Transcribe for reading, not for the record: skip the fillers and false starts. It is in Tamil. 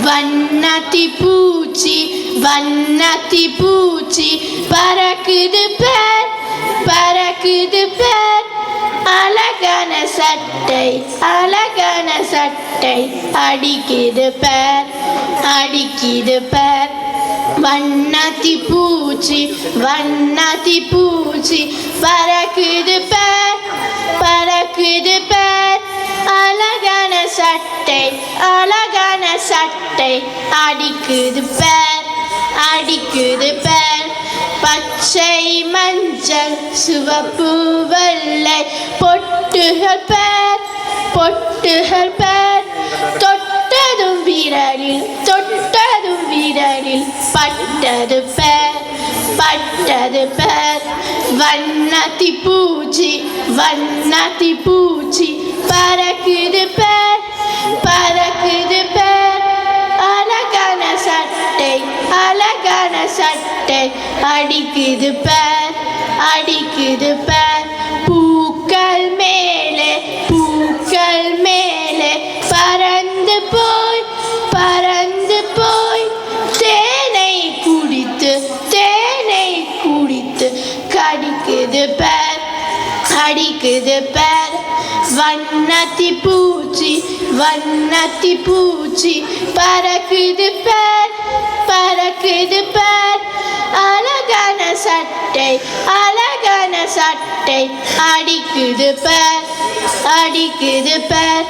வண்ணத்தி பூச்சி வண்ணத்தி பூச்சி பறக்குது பேர் பறக்குது பேர் அழகான சட்டை அழகான சட்டை அடிக்குது பேர் அடிக்குது பேர் வண்ணத்தி பூச்சி வண்ணத்தி பூச்சி பறக்குது பேர் பறக்குது பேர் அழகான சட்டை அழகான சட்டை அடிக்குது பேர் அடிக்குது பேர் பச்சை மஞ்சள் சிவப்பு வெள்ளை பொட்டுகள் பேர் பொட்டுகள் பேர் தொட்டதும் விரலில் தொட்டதும் விரலில் பட்டது பேர் பட்டது பேர் வண்ணத்தி பூச்சி வண்ணத்தி பூச்சி பறக்குது பேர் பறக்குது பேர் அழகான சட்டை அழகான சட்டை அடிக்குது பேர் அடிக்குது பேர் பூக்கள் மேலே பறந்து போய் தேனை குடித்து கடிக்குது பேர் அடிக்குது பேர் வண்ணத்தி பூச்சி வண்ணத்தி பூச்சி பறக்குது பேர் பறக்குது பேர் அழகான சட்டை அழகான சட்டை அடிக்குது பேர் அடிக்குது பேர்